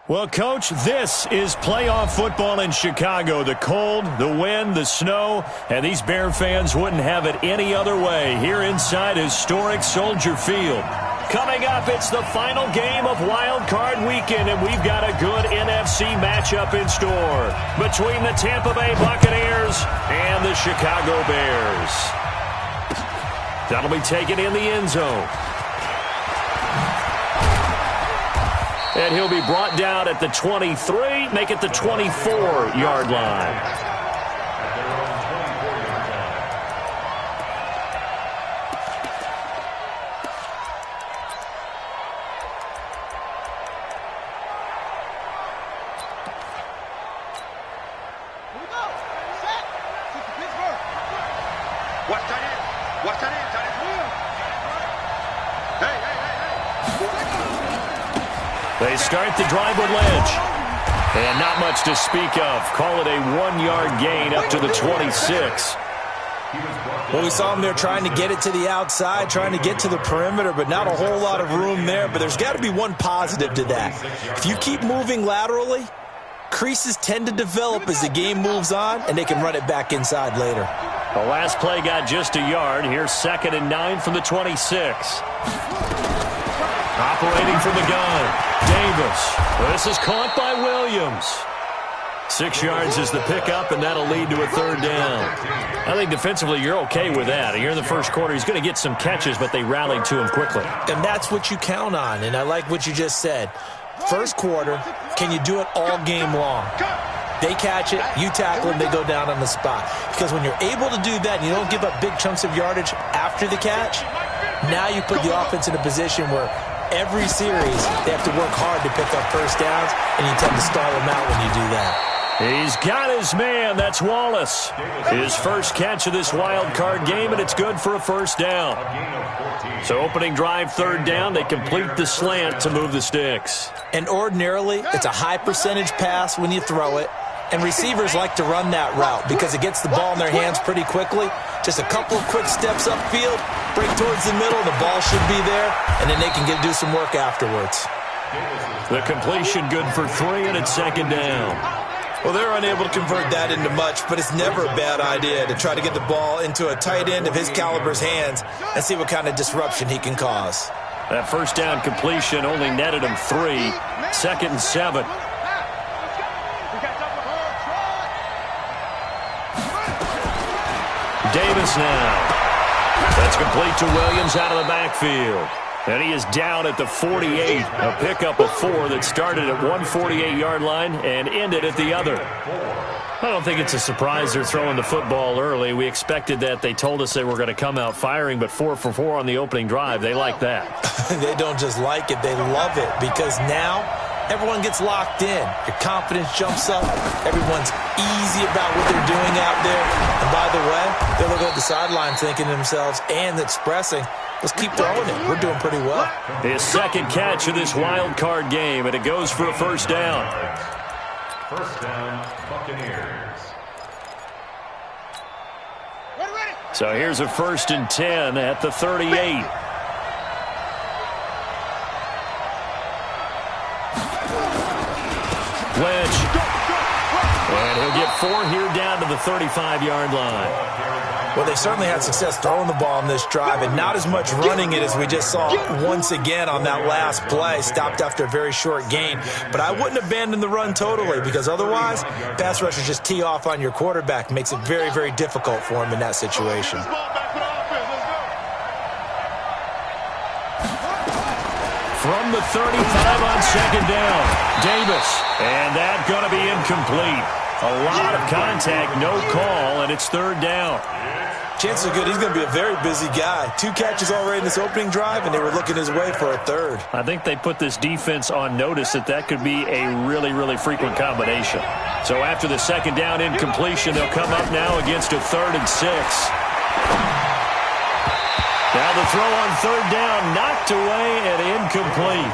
Well, Coach, this is playoff football in Chicago. The cold, the wind, the snow, and these Bear fans wouldn't have it any other way here inside historic Soldier Field. Coming up, it's the final game of Wild Card Weekend, and we've got a good NFC matchup in store between the Tampa Bay Buccaneers and the Chicago Bears. That'll be taken in the end zone. And he'll be brought down at the 23, make it the 24-yard line. They start the drive with Lynch. And not much to speak of. Call it a 1-yard gain up to the 26. Well, we saw him there trying to get it to the outside, trying to get to the perimeter, but not a whole lot of room there. But there's got to be one positive to that. If you keep moving laterally, creases tend to develop as the game moves on, and they can run it back inside later. The last play got just a yard. Here's 2nd and 9 from the 26. Operating from the gun. Davis. This is caught by Williams. 6 yards is the pickup, and that'll lead to a 3rd down. I think defensively you're okay with that. Here in the first quarter, he's going to get some catches, but they rallied to him quickly. And that's what you count on, and I like what you just said. First quarter, can you do it all game long? They catch it, you tackle them, they go down on the spot. Because when you're able to do that and you don't give up big chunks of yardage after the catch, now you put the offense in a position where every series they have to work hard to pick up first downs, and you tend to stall them out when you do that. He's got his man. That's Wallace. His first catch of this wild card game, and it's good for a 1st down. So opening drive, 3rd down. They complete the slant to move the sticks. And ordinarily, it's a high percentage pass when you throw it. And receivers like to run that route because it gets the ball in their hands pretty quickly. Just a couple of quick steps upfield, break towards the middle, the ball should be there, and then they can do some work afterwards. The completion good for 3, and it's 2nd down. Well, they're unable to convert that into much, but it's never a bad idea to try to get the ball into a tight end of his caliber's hands and see what kind of disruption he can cause. That 1st down completion only netted him 3. 2nd and 7. Davis now. That's complete to Williams out of the backfield. And he is down at the 48. A pickup of 4 that started at one 48-yard line and ended at the other. I don't think it's a surprise they're throwing the football early. We expected that. They told us they were going to come out firing, but 4 for 4 on the opening drive. They like that. They don't just like it. They love it because now everyone gets locked in. Your confidence jumps up. Everyone's easy about what they're doing out there. And by the way, they're looking at the sideline thinking to themselves and expressing, let's keep throwing it. We're doing pretty well. His 2nd catch of this wild card game, and it goes for a 1st down. 1st down, Buccaneers. So here's a 1st and 10 at the 38. Lynch. And he'll get 4 here down to the 35-yard line. Well, they certainly had success throwing the ball on this drive and not as much running it as we just saw once again on that last play. Stopped after a very short gain. But I wouldn't abandon the run totally because otherwise, pass rushers just tee off on your quarterback. Makes it very, very difficult for him in that situation. From the 35 on 2nd down, Davis. And that's going to be incomplete. A lot of contact, no call, and it's 3rd down. Chances are good he's going to be a very busy guy. 2 catches already in this opening drive, and they were looking his way for a 3rd. I think they put this defense on notice that could be a really, really frequent combination. So after the 2nd down incompletion, they'll come up now against a 3rd and 6. Now the throw on 3rd down, knocked away and incomplete.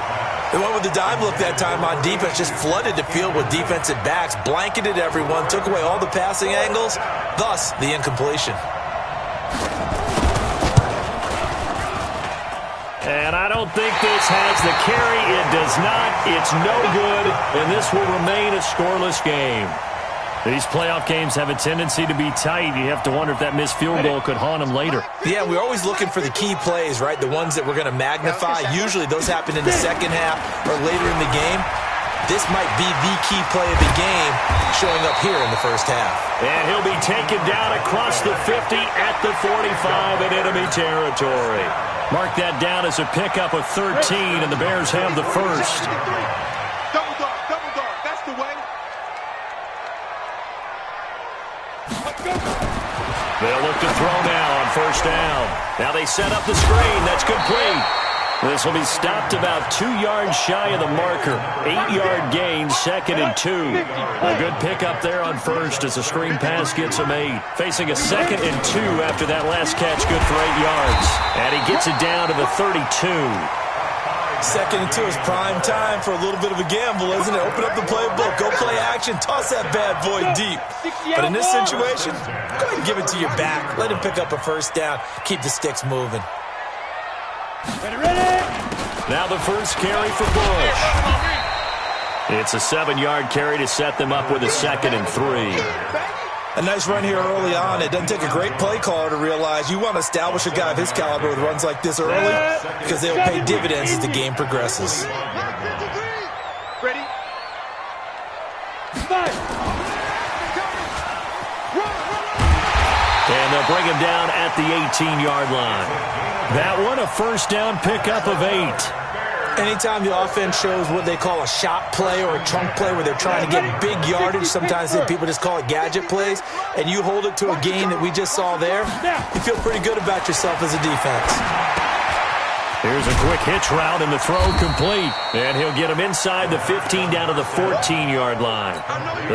They went with the dive look that time on defense, just flooded the field with defensive backs, blanketed everyone, took away all the passing angles, thus the incompletion. And I don't think this has the carry. It does not. It's no good, and this will remain a scoreless game. These playoff games have a tendency to be tight. You have to wonder if that missed field goal could haunt them later. Yeah, we're always looking for the key plays, right? The ones that we're going to magnify. Usually those happen in the second half or later in the game. This might be the key play of the game showing up here in the first half. And he'll be taken down across the 50 at the 45 in enemy territory. Mark that down as a pickup of 13, and the Bears have the first. Double dog, that's the way. They'll look to throw now on first down. Now they set up the screen. That's complete. This will be stopped about 2 yards shy of the marker. 8-yard gain, 2nd and 2. A good pickup there on first as the screen pass gets him 8. Facing a 2nd and 2 after that last catch, good for 8 yards. And he gets it down to the 32. 2nd and 2 is prime time for a little bit of a gamble, isn't it? Open up the playbook, go play action, toss that bad boy deep. But in this situation, go ahead and give it to your back. Let him pick up a first down, keep the sticks moving. Ready. Now the first carry for Bush. It's a 7-yard carry to set them up with a 2nd and 3. A nice run here early on. It doesn't take a great play caller to realize you want to establish a guy of his caliber with runs like this early because they'll pay dividends as the game progresses. Ready. And they'll bring him down at the 18-yard line. That one, a first down pickup of 8. Anytime the offense shows what they call a shot play or a chunk play where they're trying to get big yardage, sometimes people just call it gadget plays, and you hold it to a gain that we just saw there, you feel pretty good about yourself as a defense. Here's a quick hitch route and the throw complete. And he'll get him inside the 15 down to the 14-yard line.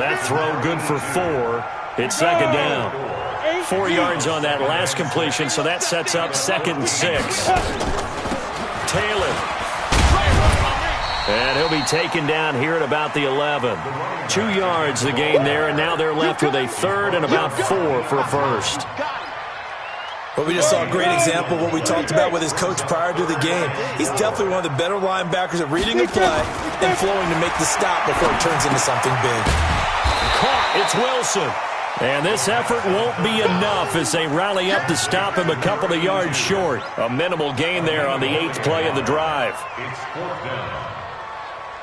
That throw good for 4. It's 2nd down. 4 yards on that last completion, so that sets up 2nd and 6. Taylor. And he'll be taken down here at about the 11. 2 yards the gain there, and now they're left with a 3rd and about 4 for a first. Well, we just saw a great example of what we talked about with his coach prior to the game. He's definitely one of the better linebackers at reading a play and flowing to make the stop before it turns into something big. Caught. It's Wilson. And this effort won't be enough as they rally up to stop him a couple of yards short. A minimal gain there on the 8th play of the drive.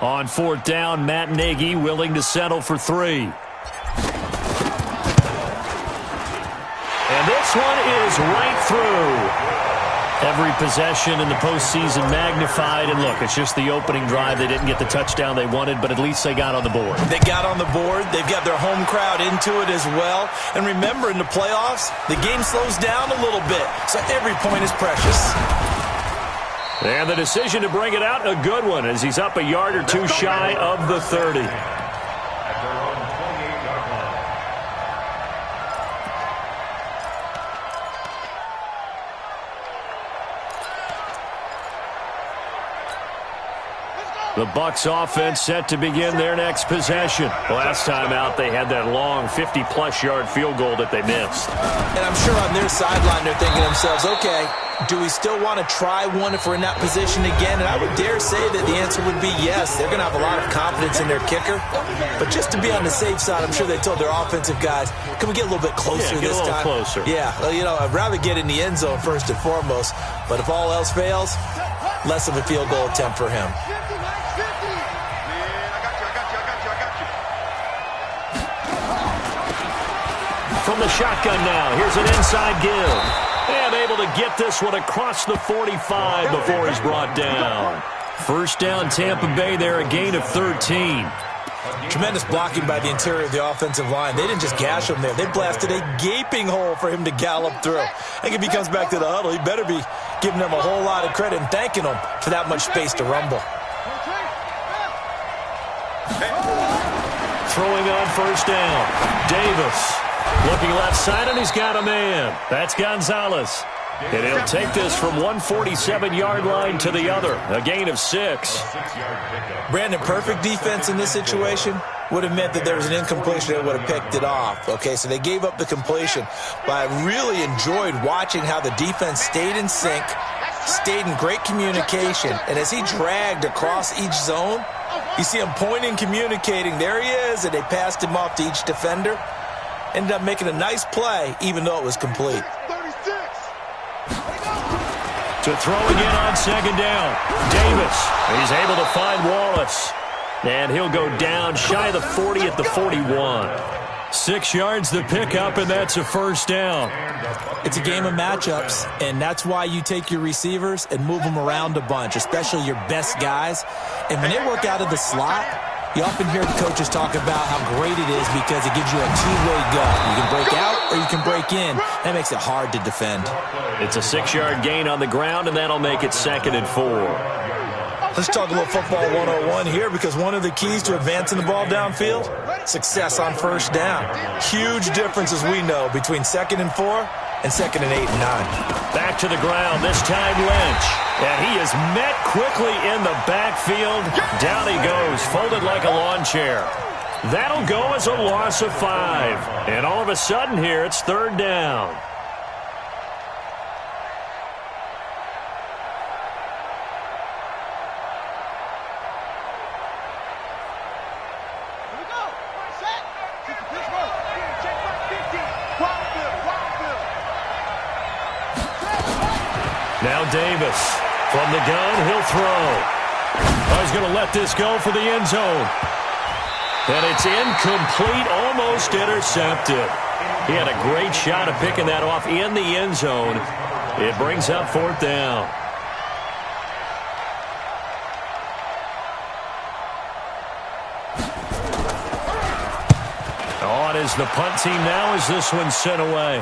On 4th down, Matt Nagy willing to settle for 3. And this one is right through. Every possession in the postseason magnified. And look, it's just the opening drive. They didn't get the touchdown they wanted, but at least they got on the board. They got on the board. They've got their home crowd into it as well. And remember, in the playoffs, the game slows down a little bit, so every point is precious. And the decision to bring it out, a good one, as he's up a yard or 2 shy of the 30. The Bucs offense set to begin their next possession. Last time out, they had that long 50-plus yard field goal that they missed. And I'm sure on their sideline they're thinking to themselves, okay, do we still want to try one if we're in that position again? And I would dare say that the answer would be yes. They're going to have a lot of confidence in their kicker. But just to be on the safe side, I'm sure they told their offensive guys, can we get a little bit closer this time? Closer. Yeah, well, you know, I'd rather get in the end zone first and foremost. But if all else fails, less of a field goal attempt for him. From the shotgun now, here's an inside give. And able to get this one across the 45 before he's brought down. First down, Tampa Bay there, a gain of 13. Tremendous blocking by the interior of the offensive line. They didn't just gash him there. They blasted a gaping hole for him to gallop through. I think if he comes back to the huddle, he better be giving them a whole lot of credit and thanking them for that much space to rumble. Throwing on first down, Davis. Looking left side, and he's got a man. That's Gonzalez. And he'll take this from 147-yard line to the other. A gain of 6. Brandon, perfect defense in this situation would have meant that there was an incompletion that would have picked it off. Okay, so they gave up the completion. But I really enjoyed watching how the defense stayed in sync, stayed in great communication, and as he dragged across each zone, you see him pointing, communicating. There he is, and they passed him off to each defender. Ended up making a nice play, even though it was complete. 36. To throw again on second down. Davis, he's able to find Wallace. And he'll go down shy of the 40 at the 41. 6 yards the pickup, and that's a first down. It's a game of matchups, and that's why you take your receivers and move them around a bunch, especially your best guys. And when they work out of the slot, you often hear the coaches talk about how great it is because it gives you a two-way go. You can break out or you can break in. That makes it hard to defend. It's a 6-yard gain on the ground, and that'll make it 2nd and 4. Let's talk a little football 101 here, because one of the keys to advancing the ball downfield, success on first down. Huge difference, as we know, between 2nd and 4 and 2nd and 8 and 9. Back to the ground, this time Lynch. And he is met quickly in the backfield. Down he goes, folded like a lawn chair. That'll go as a loss of 5. And all of a sudden here, it's 3rd down. Now Davis, from the gun, he'll throw. Oh, he's going to let this go for the end zone. And it's incomplete, almost intercepted. He had a great shot of picking that off in the end zone. It brings up 4th down. Oh, it is the punt team now as this one's sent away.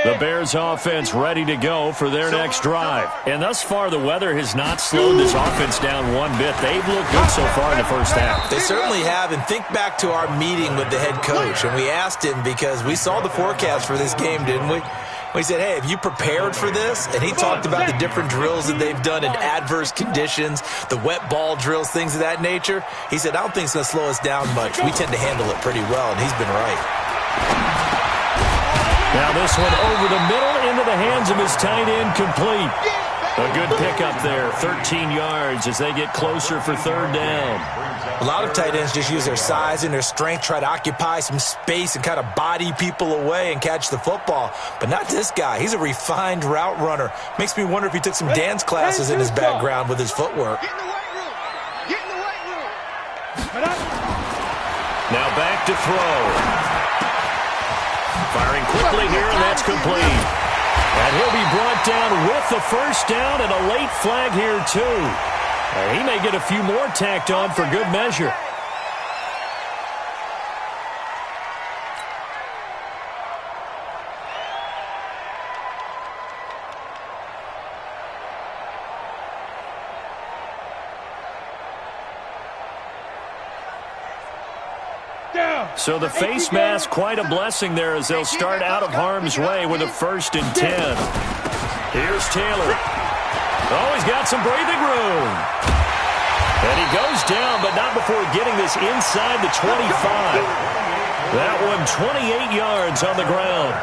The Bears offense ready to go for their next drive. And thus far, the weather has not slowed this offense down one bit. They've looked good so far in the first half. They certainly have. And think back to our meeting with the head coach. And we asked him, because we saw the forecast for this game, didn't we? We said, hey, have you prepared for this? And he talked about the different drills that they've done in adverse conditions, the wet ball drills, things of that nature. He said, I don't think it's going to slow us down much. We tend to handle it pretty well, and he's been right. Now this one over the middle into the hands of his tight end, complete. A good pickup there, 13 yards as they get closer for 3rd down. A lot of tight ends just use their size and their strength, try to occupy some space and kind of body people away and catch the football. But not this guy. He's a refined route runner. Makes me wonder if he took some dance classes in his background with his footwork. Get in the weight room. Get in the weight room. Now back to throw. Firing quickly here, and that's complete. And he'll be brought down with the first down and a late flag here, too. He may get a few more tacked on for good measure. So the face mask, quite a blessing there as they'll start out of harm's way with a 1st and 10. Here's Taylor. Oh, he's got some breathing room. And he goes down, but not before getting this inside the 25. That one 28 yards on the ground.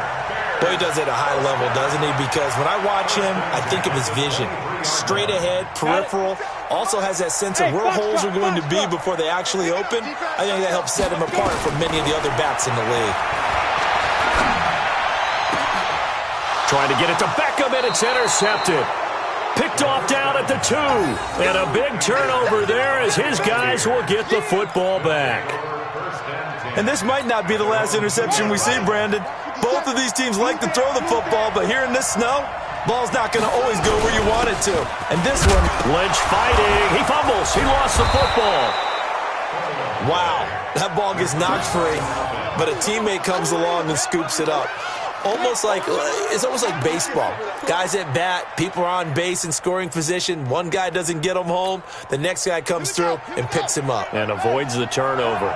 Boy, he does it at a high level, doesn't he? Because when I watch him, I think of his vision. Straight ahead, peripheral. Also has that sense of where holes are going to be before they actually open. I think that helps set him apart from many of the other backs in the league. Trying to get it to Beckham, and it's intercepted. Picked off down at the 2. And a big turnover there as his guys will get the football back. And this might not be the last interception we see, Brandon. Both of these teams like to throw the football, but here in this snow, ball's not going to always go where you want it to. And this one, Lynch fighting. He fumbles. He lost the football. Wow. That ball gets knocked free, but a teammate comes along and scoops it up. It's almost like baseball. Guys at bat, people are on base in scoring position. One guy doesn't get him home. The next guy comes through and picks him up. And avoids the turnover.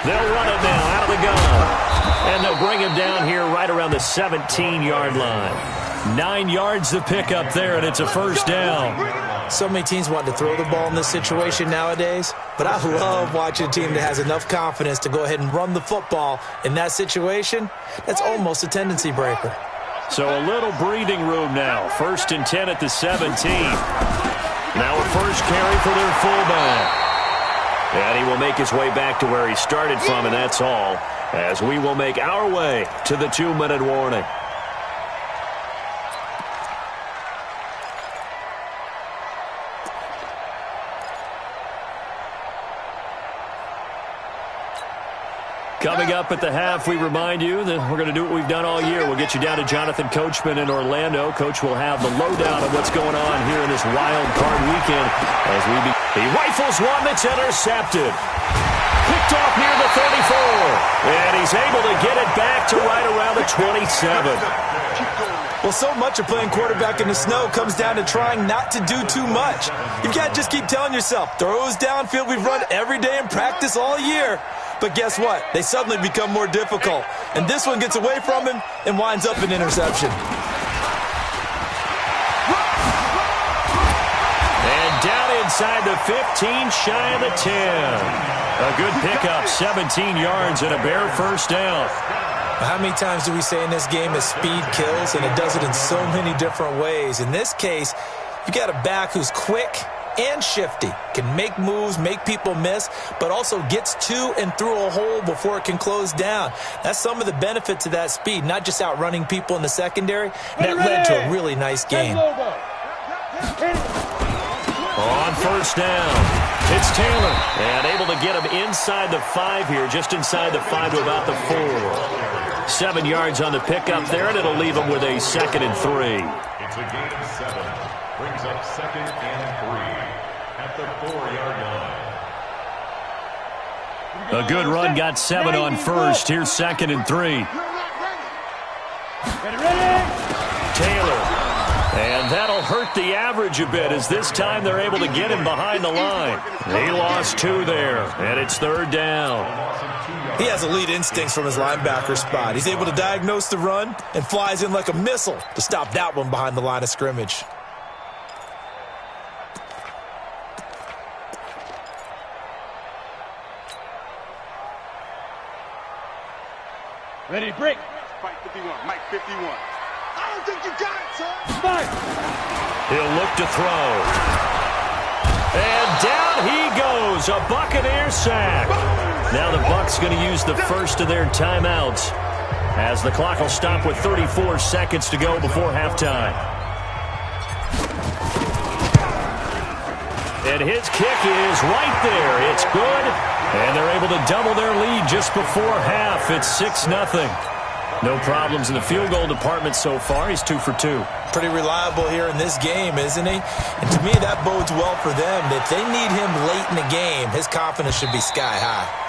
They'll run it now out of the gun. And they'll bring him down here right around the 17-yard line. 9 yards to pick up there, and it's a first down. So many teams want to throw the ball in this situation nowadays, but I love watching a team that has enough confidence to go ahead and run the football in that situation. That's almost a tendency breaker. So a little breathing room now. 1st and 10 at the 17. Now a first carry for their fullback. And he will make his way back to where he started from, and that's all, as we will make our way to the 2-minute warning. Coming up at the half, we remind you that we're going to do what we've done all year. We'll get you down to Jonathan Coachman in Orlando. Coach will have the lowdown of what's going on here in this wild card weekend. As he rifles one that's intercepted. Picked off near the 34. And he's able to get it back to right around the 27. Well, so much of playing quarterback in the snow comes down to trying not to do too much. You've got to just keep telling yourself, throws downfield we've run every day in practice all year. But guess what? They suddenly become more difficult. And this one gets away from him and winds up an interception. And down inside the 15, shy of the 10. A good pickup, 17 yards and a Bear first down. How many times do we say in this game that speed kills, and it does it in so many different ways? In this case, you got a back who's quick and shifty, can make moves, make people miss, but also gets to and through a hole before it can close down. That's some of the benefits of that speed, not just outrunning people in the secondary. That led to a really nice game. On first down, it's Taylor, and able to get him inside the 5 here, just inside the 5 to about the 4. 7 yards on the pickup there, and it'll leave him with a 2nd and 3. It's a gain of 7. Brings up 2nd and 3 at the 4-yard line. A good run, got 7 on first. Here's 2nd and 3. Taylor. And that'll hurt the average a bit, as this time they're able to get him behind the line. He lost 2 there, and it's 3rd down. He has elite instincts from his linebacker spot. He's able to diagnose the run and flies in like a missile to stop that one behind the line of scrimmage. Ready to break. Mike 51. Mike 51. I don't think you got it, son. Mike. He'll look to throw. And down he goes. A Buccaneer sack. Now the Bucs going to use the first of their timeouts, as the clock will stop with 34 seconds to go before halftime. And his kick is right there. It's good. And they're able to double their lead just before half. It's 6-0. No problems in the field goal department so far. He's 2 for 2. Pretty reliable here in this game, isn't he? And to me, that bodes well for them. If they need him late in the game, his confidence should be sky high.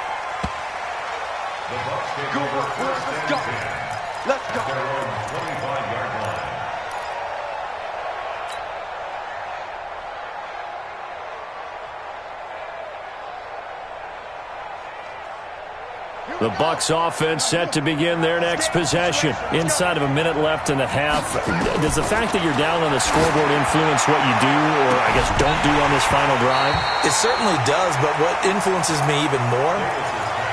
Go, let's go. Let's go. The Bucs offense set to begin their next possession. Inside of a minute left in the half. Does the fact that you're down on the scoreboard influence what you do, or I guess don't do on this final drive? It certainly does, but what influences me even more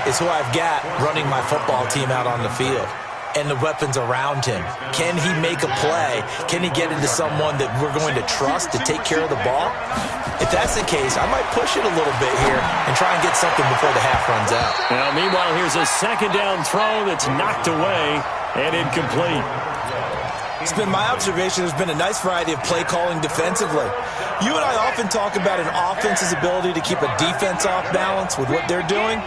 is who I've got running my football team out on the field and the weapons around him. Can he make a play? Can he get into someone that we're going to trust to take care of the ball? If that's the case, I might push it a little bit here and try and get something before the half runs out. Now, meanwhile, here's a 2nd down throw that's knocked away and incomplete. It's been my observation there's been a nice variety of play calling defensively. You and I often talk about an offense's ability to keep a defense off balance with what they're doing.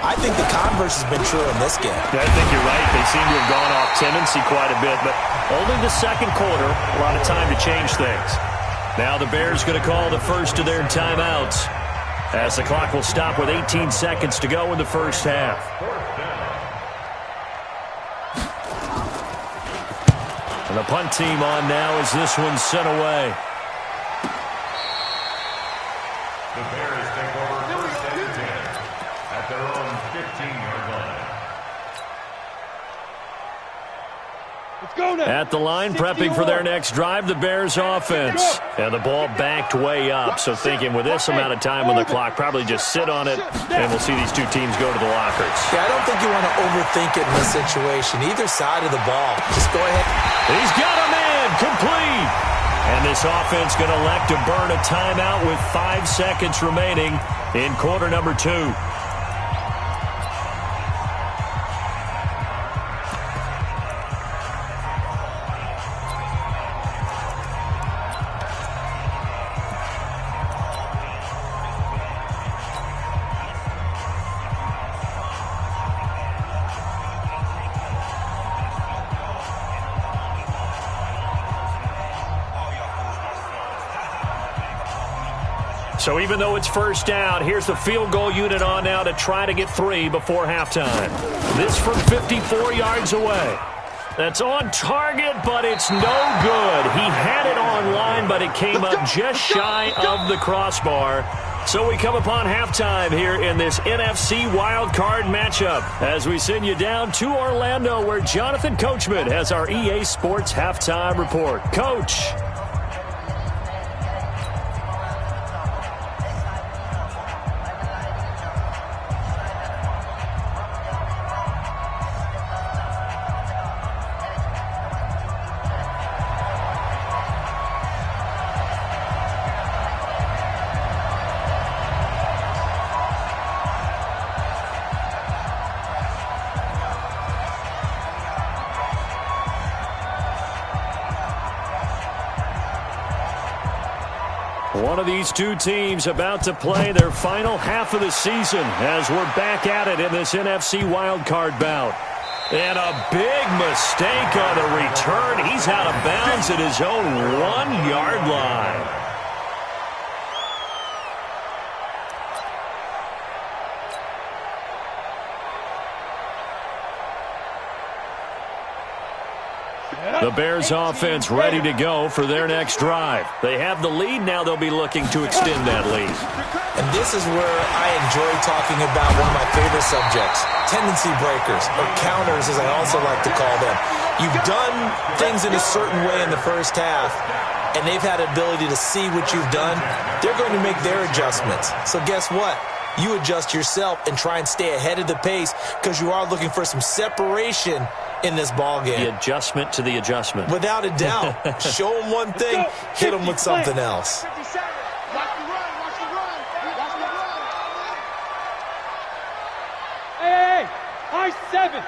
I think the converse has been true in this game. I think you're right. They seem to have gone off tendency quite a bit, but only the 2nd quarter, a lot of time to change things. Now the Bears going to call the first of their timeouts, as the clock will stop with 18 seconds to go in the first half. And the punt team on now as this one's sent away. The Bears take over 1st and 10 at their own 15-yard line. At the line, prepping for their next drive, the Bears offense. And the ball backed way up, so thinking with this amount of time on the clock, probably just sit on it, and we'll see these two teams go to the lockers. Yeah, I don't think you want to overthink it in this situation. Either side of the ball. Just go ahead. He's got a man, complete. And this offense going to elect to burn a timeout with 5 seconds remaining in quarter number 2. So even though it's first down, here's the field goal unit on now to try to get 3 before halftime. This from 54 yards away. That's on target, but it's no good. He had it on line, but it came up just shy of the crossbar. So we come upon halftime here in this NFC wildcard matchup as we send you down to Orlando where Jonathan Coachman has our EA Sports halftime report. Coach. One of these two teams about to play their final half of the season as we're back at it in this NFC wildcard bout. And a big mistake on the return. He's out of bounds at his own 1-yard line. The Bears offense ready to go for their next drive. They have the lead. Now they'll be looking to extend that lead. And this is where I enjoy talking about one of my favorite subjects, tendency breakers, or counters as I also like to call them. You've done things in a certain way in the first half, and they've had an ability to see what you've done. They're going to make their adjustments. So guess what? You adjust yourself and try and stay ahead of the pace because you are looking for some separation in this ball game. The adjustment to the adjustment. Without a doubt. Show them one thing, hit them with something else. Hey, high 7.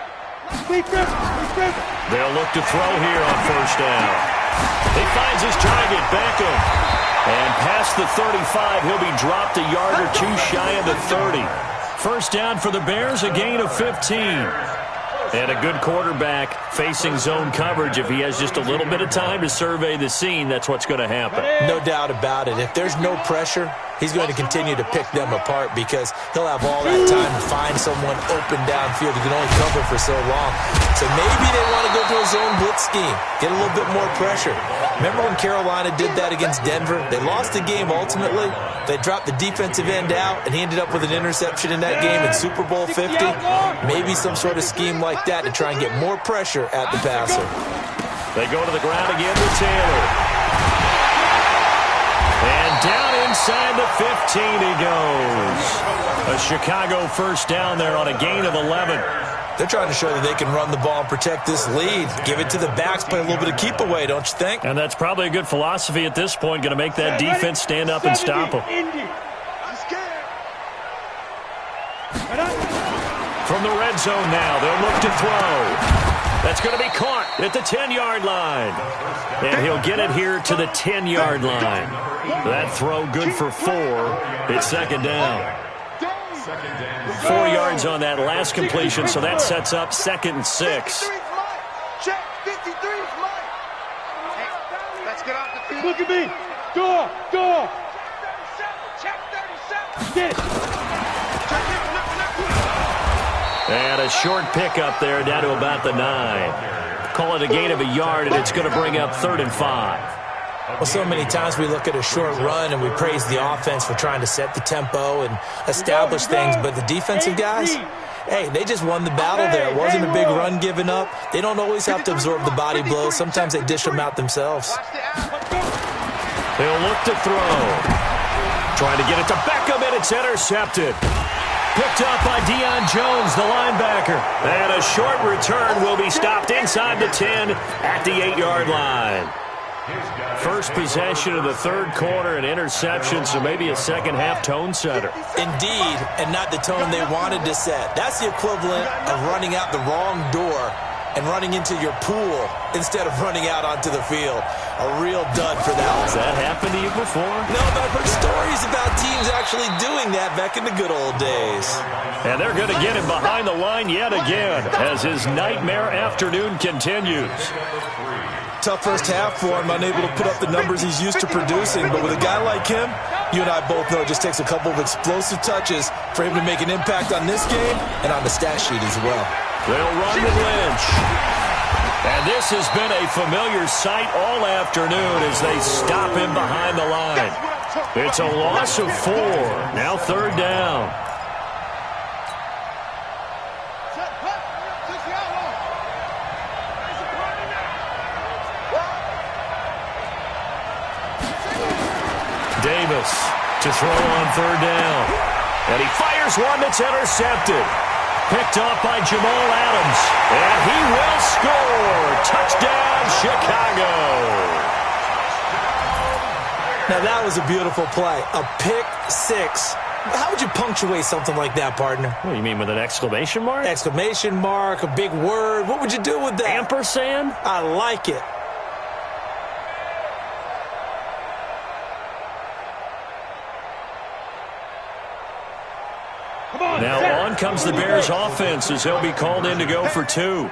They'll look to throw here on first down. He finds his target, Beckham. And past the 35, he'll be dropped a yard or two shy of the 30. First down for the Bears, a gain of 15. And a good quarterback facing zone coverage. If he has just a little bit of time to survey the scene, that's what's going to happen. No doubt about it. If there's no pressure, he's going to continue to pick them apart because he'll have all that time to find someone open downfield. He can only cover for so long. So maybe they want to go to a zone blitz scheme, get a little bit more pressure. Remember when Carolina did that against Denver? They lost the game ultimately. They dropped the defensive end out, and he ended up with an interception in that game in Super Bowl 50. Maybe some sort of scheme like that to try and get more pressure at the passer. They go to the ground again with Taylor. And down inside the 15 he goes. A Chicago first down there on a gain of 11. They're trying to show that they can run the ball and protect this lead. Give it to the backs, play a little bit of keep away, don't you think? And that's probably a good philosophy at this point, going to make that defense stand up and stop them. From the red zone now, they'll look to throw. That's going to be caught at the 10-yard line. And he'll get it here to the 10-yard line. That throw good for 4. It's second down. 4 yards on that last completion, so that sets up 2nd and 6. Look at me. Door. And a short pickup there down to about the 9. Call it a gain of a yard, and it's going to bring up 3rd and 5. Well, so many times we look at a short run and we praise the offense for trying to set the tempo and establish things, but the defensive guys, Hey, they just won the battle there. It wasn't a big run given up. They don't always have to absorb the body blows. Sometimes they dish them out themselves. They'll look to throw. Trying to get it to Beckham, and it's intercepted. Picked up by Deion Jones, the linebacker. And a short return will be stopped inside the 10 at the 8-yard line. First possession of the third quarter, an interception, so maybe a second-half tone setter. Indeed, and not the tone they wanted to set. That's the equivalent of running out the wrong door and running into your pool instead of running out onto the field. A real dud for that one. Has that happened to you before? No, but I've heard stories about teams actually doing that back in the good old days. And they're going to get him behind the line yet again as his nightmare afternoon continues. Tough first half for him, unable to put up the numbers he's used to producing. But with a guy like him, you and I both know it just takes a couple of explosive touches for him to make an impact on this game and on the stat sheet as well. They'll run with Lynch. And this has been a familiar sight all afternoon as they stop him behind the line. It's a loss of 4. Now third down. Davis to throw on third down. And he fires one that's intercepted. Picked up by Jamal Adams. And he will score. Touchdown, Chicago. Now that was a beautiful play. A pick six. How would you punctuate something like that, partner? What do you mean, with an exclamation mark? Exclamation mark, a big word. What would you do with that? Ampersand? I like it. Now on comes the Bears offense as they'll be called in to go for 2.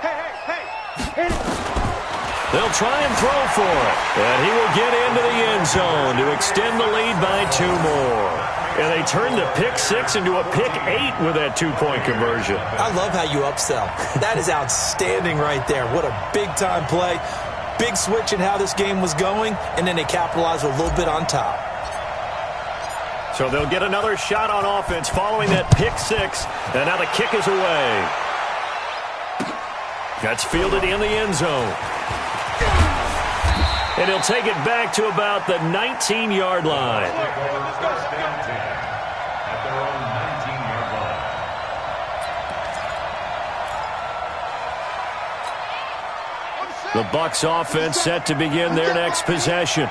They'll try and throw for it. And he will get into the end zone to extend the lead by 2 more. And they turn the pick 6 into a pick 8 with that 2-point conversion. I love how you upsell. That is outstanding right there. What a big-time play. Big switch in how this game was going, and then they capitalized a little bit on top. So they'll get another shot on offense following that pick 6. And now the kick is away. That's fielded in the end zone. And he'll take it back to about the 19-yard line. The Bucs offense set to begin their next possession.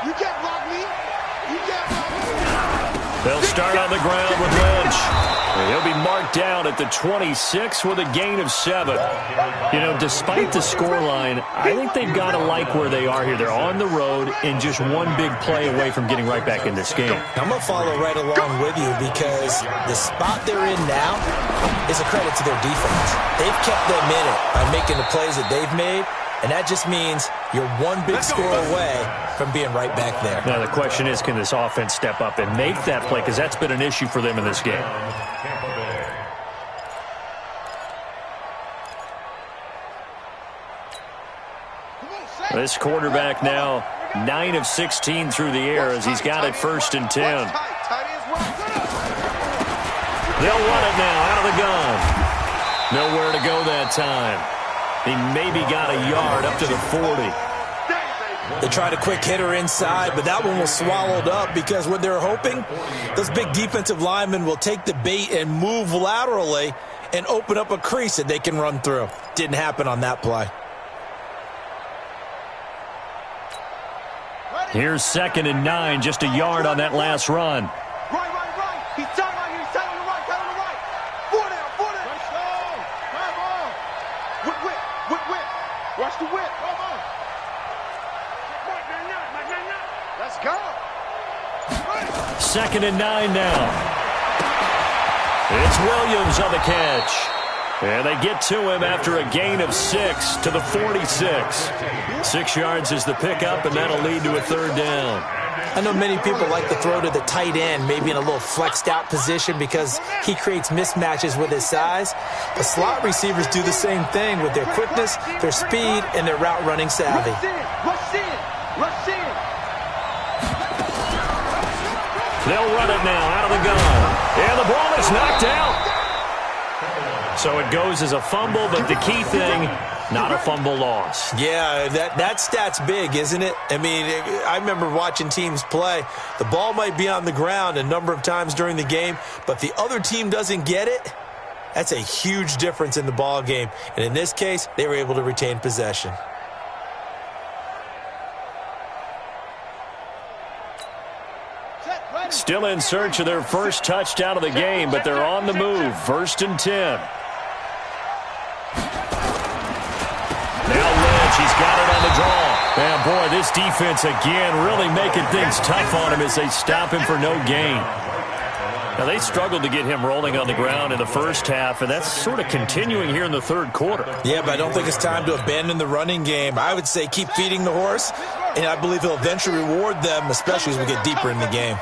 They'll start on the ground with Lynch. He'll be marked down at the 26 with a gain of 7. You know, despite the scoreline, I think they've got to like where they are here. They're on the road and just one big play away from getting right back in this game. I'm going to follow right along with you because the spot they're in now is a credit to their defense. They've kept them in it by making the plays that they've made, and that just means you're one big score away from being right back there. Now the question is, can this offense step up and make that play? Because that's been an issue for them in this game. This quarterback now 9 of 16 through the air as he's got it 1st and 10. They'll run it now out of the gun. Nowhere to go that time. He maybe got a yard up to the 40. They tried a quick hitter inside, but that one was swallowed up because what they're hoping, those big defensive linemen will take the bait and move laterally and open up a crease that they can run through. Didn't happen on that play. Here's 2nd and 9, just a yard on that last run. Right. He's tight right here. He's tight on the right. 4 down. Let's go. Come on. Whip. Watch the whip. Come on. Let's go. 2nd and 9 now. It's Williams on the catch. And they get to him after a gain of 6 to the 46. 6 yards is the pickup, and that'll lead to a 3rd down. I know many people like to throw to the tight end, maybe in a little flexed out position because he creates mismatches with his size. But slot receivers do the same thing with their quickness, their speed, and their route running savvy. Rush in. They'll run it now out of the gun. And the ball is knocked out. So it goes as a fumble, but the key thing, not a fumble loss. Yeah, that stat's big, isn't it? I mean, I remember watching teams play. The ball might be on the ground a number of times during the game, but the other team doesn't get it. That's a huge difference in the ball game. And in this case, they were able to retain possession. Still in search of their first touchdown of the game, but they're on the move. 1st and 10. Now Lynch, he's got it on the draw. And boy, this defense again really making things tough on him as they stop him for no gain. Now they struggled to get him rolling on the ground in the first half, and that's sort of continuing here in the third quarter. Yeah, but I don't think it's time to abandon the running game. I would say keep feeding the horse, and I believe he'll eventually reward them, especially as we get deeper in the game.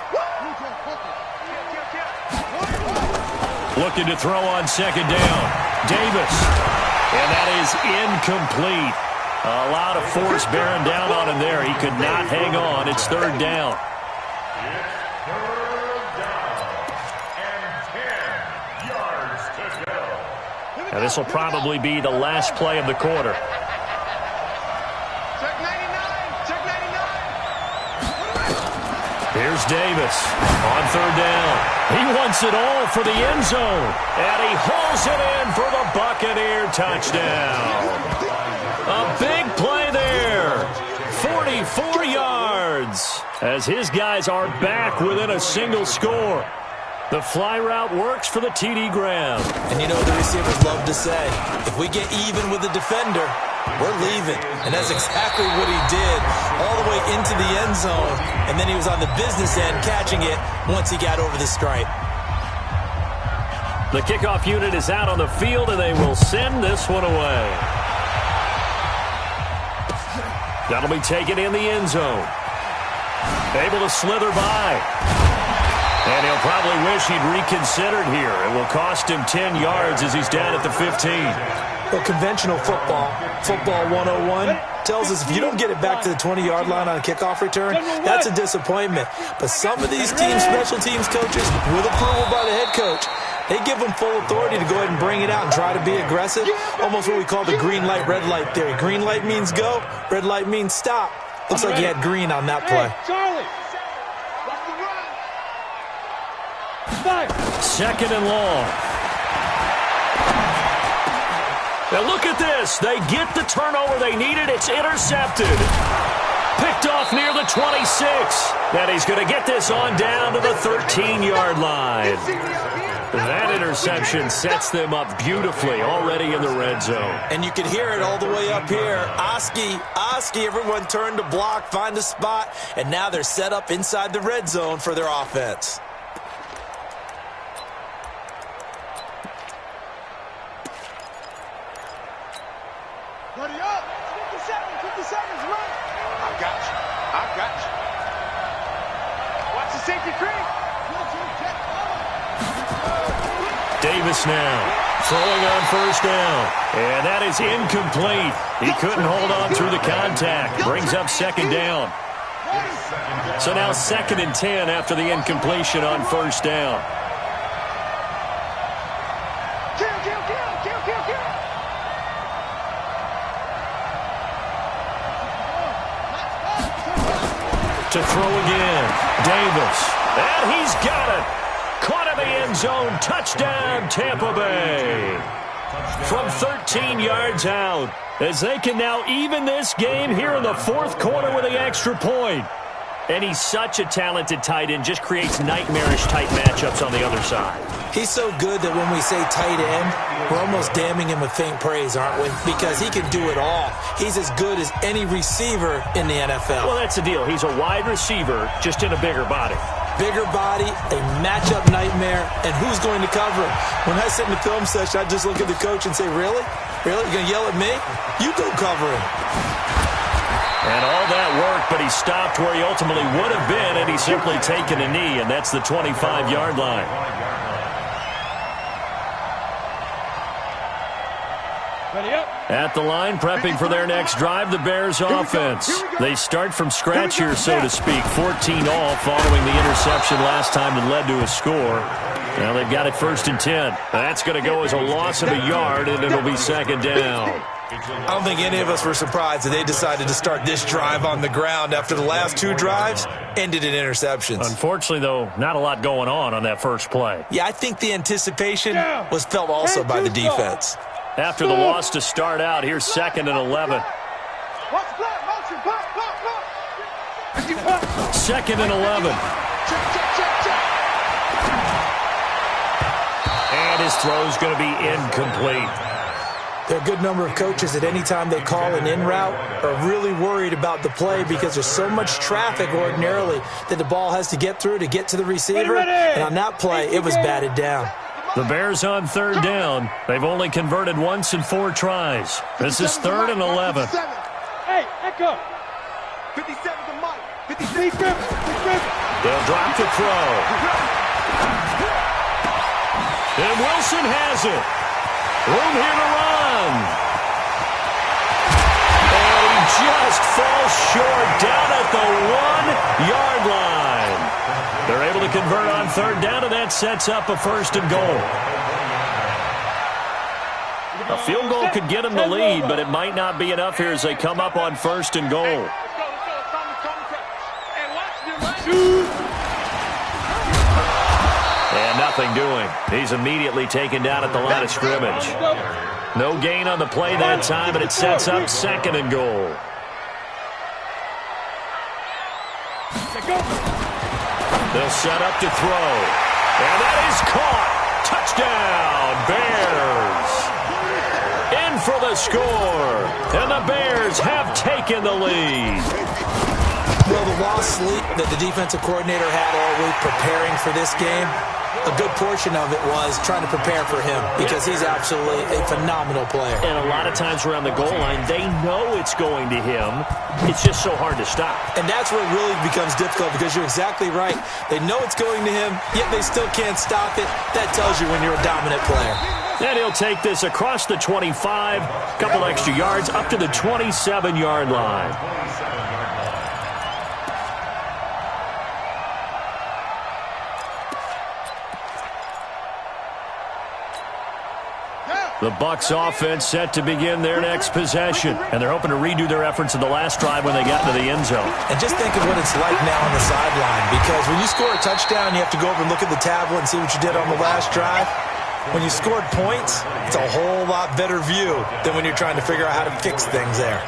Looking to throw on 2nd down. Davis. And that is incomplete. A lot of force bearing down on him there. He could not hang on. It's 3rd down. Now this will probably be the last play of the quarter. Here's Davis on 3rd down. He wants it all for the end zone. And he hauls it in for the Buccaneer touchdown. A big play there. 44 yards. As his guys are back within a single score. The fly route works for the TD Graham. And you know the receivers love to say, if we get even with the defender, we're leaving. And that's exactly what he did all the way into the end zone. And then he was on the business end catching it once he got over the stripe. The kickoff unit is out on the field, and they will send this one away. That'll be taken in the end zone. Able to slither by. And he'll probably wish he'd reconsidered here. It will cost him 10 yards as he's down at the 15. Well, conventional football 101, tells us if you don't get it back to the 20-yard line on a kickoff return, that's a disappointment. But some of these teams, special teams coaches, with approval by the head coach, they give them full authority to go ahead and bring it out and try to be aggressive. Almost what we call the green light, red light theory. Green light means go, red light means stop. Looks like he had green on that play. Charlie. 2nd and long. Now look at this. They get the turnover they needed. It's intercepted. Picked off near the 26. And he's going to get this on down to the 13-yard line. That interception sets them up beautifully already in the red zone. And you can hear it all the way up here. Oski, everyone turned to block, find a spot, and now they're set up inside the red zone for their offense. Ready up. 50 seconds, run. I got you. Watch the safety creep. Davis now throwing on 1st down. And that is incomplete. He couldn't hold on through the contact. Brings up 2nd down. So now 2nd and 10 after the incompletion on 1st down. Kill. To throw again. Davis. And he's got it. Caught in the end zone. Touchdown, Tampa Bay. From 13 yards out. As they can now even this game here in the 4th quarter with the extra point. And he's such a talented tight end. Just creates nightmarish-type matchups on the other side. He's so good that when we say tight end, we're almost damning him with faint praise, aren't we? Because he can do it all. He's as good as any receiver in the NFL. Well, that's the deal. He's a wide receiver, just in a bigger body. Bigger body, a matchup nightmare, and who's going to cover him? When I sit in the film session, I just look at the coach and say, really? Really? You're going to yell at me? You go cover him. And all that work, but he stopped where he ultimately would have been, and he's simply taken a knee, and that's the 25-yard line. At the line, prepping for their next drive, the Bears offense. They start from scratch here, so to speak. 14 all following the interception last time that led to a score. Now they've got it 1st and 10. That's going to go as a loss of a yard, and it'll be 2nd down. I don't think any of us were surprised that they decided to start this drive on the ground after the last 2 drives ended in interceptions. Unfortunately, though, not a lot going on that first play. Yeah, I think the anticipation was felt also by the defense. After the loss to start out, here's 2nd and 11. 2nd and 11. And his throw's going to be incomplete. There are a good number of coaches that any time they call an in route are really worried about the play because there's so much traffic ordinarily that the ball has to get through to get to the receiver. And on that play, it was batted down. The Bears on 3rd down. They've only converted once in 4 tries. This is 3rd and 11. Hey, Echo. 57 to Mike. 56. They'll drop the throw. And Wilson has it. Room here to run. And he just falls short down at the 1-yard line. They're able to convert on 3rd down, and that sets up a 1st and goal. A field goal could get them the lead, but it might not be enough here as they come up on 1st and goal. And nothing doing. He's immediately taken down at the line of scrimmage. No gain on the play that time, but it sets up 2nd and goal. They'll set up to throw. And that is caught. Touchdown, Bears. In for the score. And the Bears have taken the lead. Well, the lost sleep that the defensive coordinator had all week preparing for this game, a good portion of it was trying to prepare for him because he's absolutely a phenomenal player. And a lot of times around the goal line, they know it's going to him. It's just so hard to stop. And that's where it really becomes difficult because you're exactly right. They know it's going to him, yet they still can't stop it. That tells you when you're a dominant player. And he'll take this across the 25, a couple extra yards, up to the 27-yard line. The Bucs offense set to begin their next possession. And they're hoping to redo their efforts in the last drive when they got into the end zone. And just think of what it's like now on the sideline. Because when you score a touchdown, you have to go over and look at the tablet and see what you did on the last drive. When you scored points, it's a whole lot better view than when you're trying to figure out how to fix things there.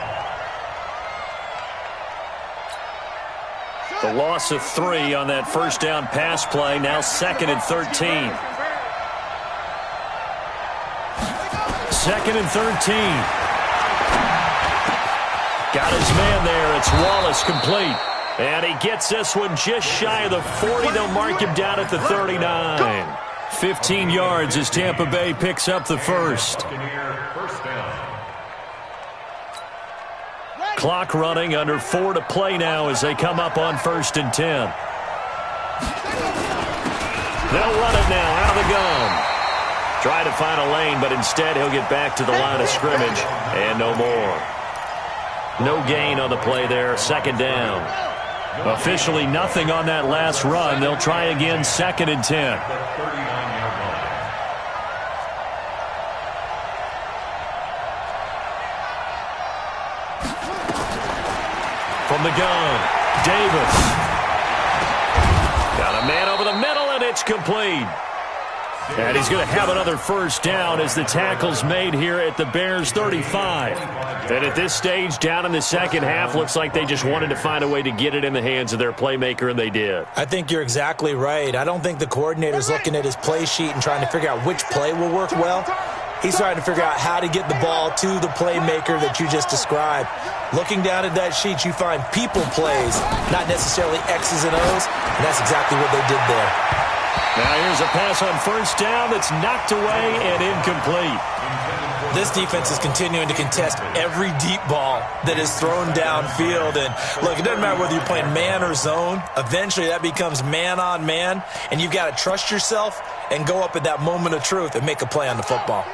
The loss of 3 on that 1st down pass play. Now 2nd and 13. 2nd and 13. Got his man there. It's Wallace complete. And he gets this one just shy of the 40. They'll mark him down at the 39. 15 yards as Tampa Bay picks up the first. Clock running, under 4 to play now as they come up on 1st and 10. They'll run it now out of the gun. Try to find a lane, but instead he'll get back to the line of scrimmage and no more. No gain on the play there, 2nd down. Officially nothing on that last run. They'll try again, 2nd and 10. From the gun, Davis. Got a man over the middle, and it's complete. And he's going to have another 1st down as the tackle's made here at the Bears' 35. And at this stage, down in the second half, looks like they just wanted to find a way to get it in the hands of their playmaker, and they did. I think you're exactly right. I don't think the coordinator's looking at his play sheet and trying to figure out which play will work well. He's trying to figure out how to get the ball to the playmaker that you just described. Looking down at that sheet, you find people plays, not necessarily X's and O's, and that's exactly what they did there. Now here's a pass on 1st down that's knocked away and incomplete. This defense is continuing to contest every deep ball that is thrown downfield. And look, it doesn't matter whether you're playing man or zone. Eventually that becomes man on man, and you've got to trust yourself and go up at that moment of truth and make a play on the football.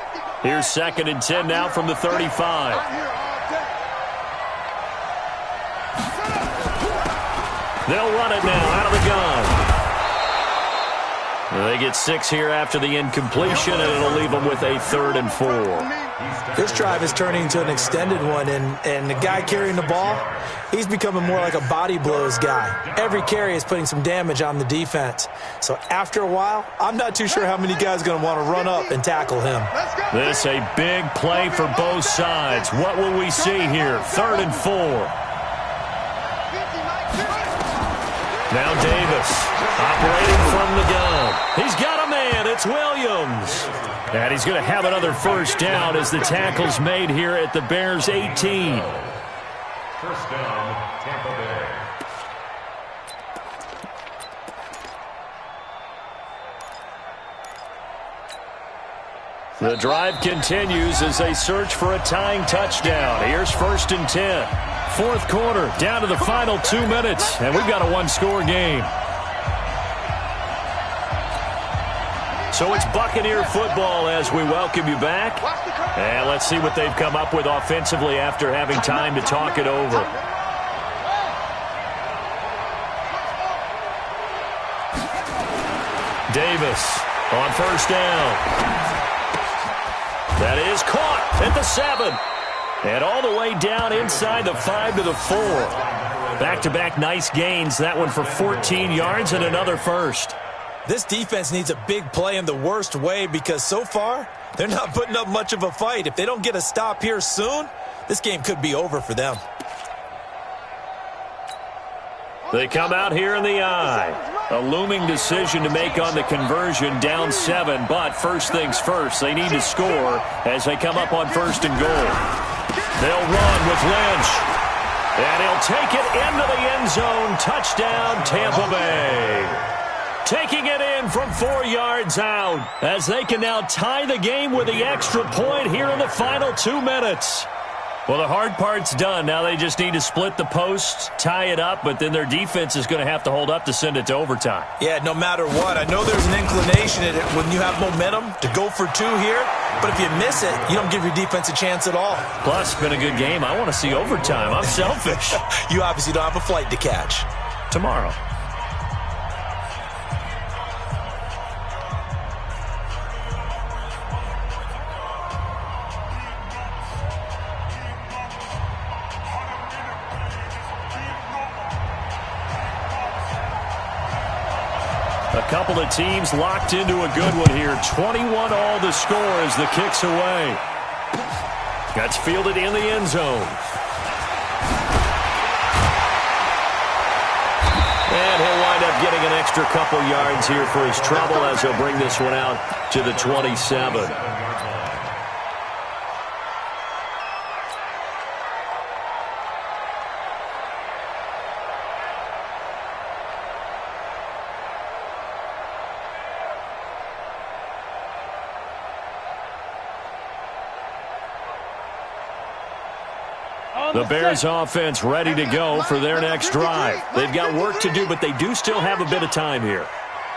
Here's 2nd and 10 now from the 35. They'll run it now out of the gun. They get 6 here after the incompletion, and it'll leave them with a 3rd and 4. This drive is turning into an extended one, and the guy carrying the ball, he's becoming more like a body blows guy. Every carry is putting some damage on the defense. So after a while, I'm not too sure how many guys are going to want to run up and tackle him. This a big play for both sides. What will we see here? 3rd and 4. Now Davis operating from the gun. He's got a man. It's Williams. And he's going to have another first down as the tackle's made here at the Bears' 18. First down, Tampa Bay. The drive continues as they search for a tying touchdown. Here's 1st and 10. 4th quarter, down to the final 2 minutes, and we've got a one-score game. So it's Buccaneer football as we welcome you back. And let's see what they've come up with offensively after having time to talk it over. Davis on 1st down. That is caught at the 7. And all the way down inside the 5 to the 4. Back-to-back nice gains. That one for 14 yards and another first. This defense needs a big play in the worst way because so far, they're not putting up much of a fight. If they don't get a stop here soon, this game could be over for them. They come out here in the eye. A looming decision to make on the conversion, down 7. But first things first, they need to score as they come up on 1st and goal. They'll run with Lynch. And he'll take it into the end zone. Touchdown, Tampa Bay. Taking it in from 4 yards out as they can now tie the game with the extra point here in the final 2 minutes. Well, the hard part's done. Now they just need to split the posts, tie it up, but then their defense is going to have to hold up to send it to overtime. Yeah, no matter what. I know there's an inclination in it when you have momentum to go for 2 here, but if you miss it, you don't give your defense a chance at all. Plus, it's been a good game. I want to see overtime. I'm selfish. You obviously don't have a flight to catch. Tomorrow. A couple of teams locked into a good one here. 21 all the score as the kick's away. That's fielded in the end zone. And he'll wind up getting an extra couple yards here for his trouble as he'll bring this one out to the 27. The Bears offense ready to go for their next drive. They've got work to do, but they do still have a bit of time here.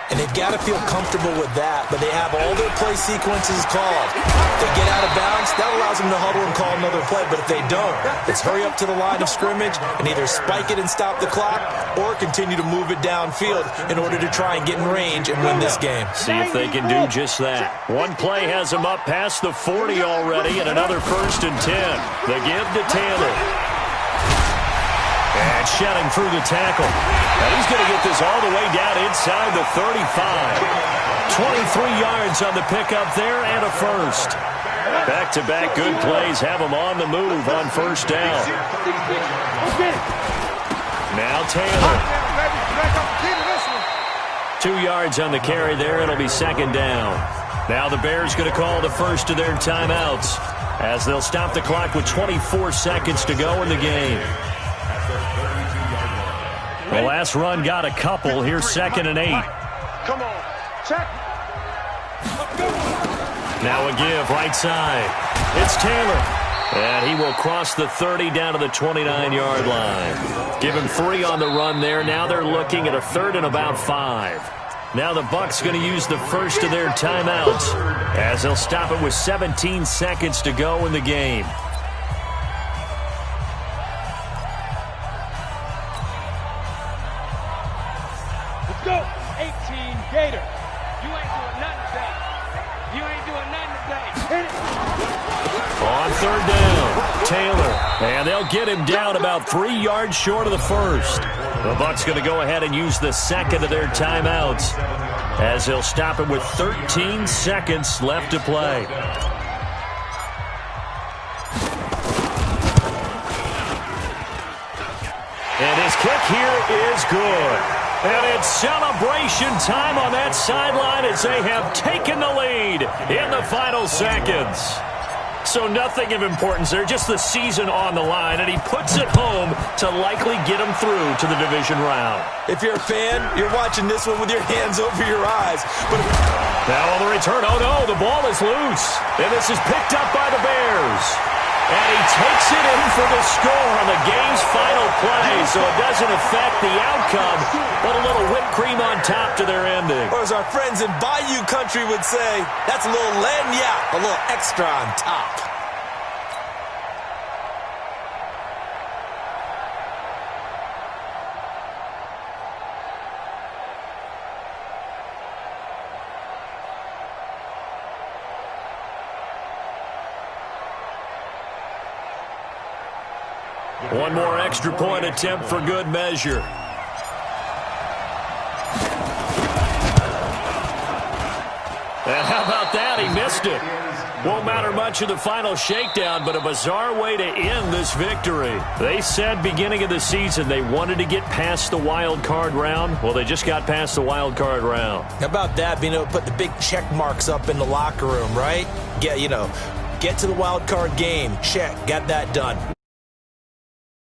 And they've got to feel comfortable with that, but they have all their play sequences called. If they get out of bounds, that allows them to huddle and call another play, but if they don't, it's hurry up to the line of scrimmage and either spike it and stop the clock or continue to move it downfield in order to try and get in range and win this game. See if they can do just that. One play has them up past the 40 already and another 1st and 10. The give to Taylor. And shedding through the tackle. And he's going to get this all the way down inside the 35. 23 yards on the pickup there and a first. Back-to-back good plays have him on the move on 1st down. Now Taylor. 2 yards on the carry there. It'll be 2nd down. Now the Bears going to call the first of their timeouts as they'll stop the clock with 24 seconds to go in the game. The last run got a couple. Here's 2nd and 8. Come on. Check. Now a give right side. It's Taylor. And he will cross the 30 down to the 29-yard line. Give him 3 on the run there. Now they're looking at a 3rd and about 5. Now the Bucs going to use the first of their timeouts as they'll stop it with 17 seconds to go in the game. Let's go. 18 Gator. You ain't doing nothing today. You ain't doing nothing today. Hit it. On third down, Taylor. And they'll get him down about 3 yards short of the first. The Bucs going to go ahead and use the second of their timeouts as they'll stop it with 13 seconds left to play. And his kick here is good. And it's celebration time on that sideline as they have taken the lead in the final seconds. So nothing of importance there, just the season on the line, and he puts it home to likely get him through to the division round. If you're a fan, you're watching this one with your hands over your eyes. But now on the return, oh no, the ball is loose. And this is picked up by the Bears. And he takes it in for the score on the game's final play, so it doesn't affect the outcome, but a little whipped cream on top to their ending. Or as our friends in Bayou Country would say, that's a little lagniappe, a little extra on top. One more extra point attempt for good measure. And how about that? He missed it. Won't matter much of the final shakedown, but a bizarre way to end this victory. They said beginning of the season they wanted to get past the wild card round. Well, they just got past the wild card round. How about that, being able to put the big check marks up in the locker room, right? Get to the wild card game. Check. Got that done.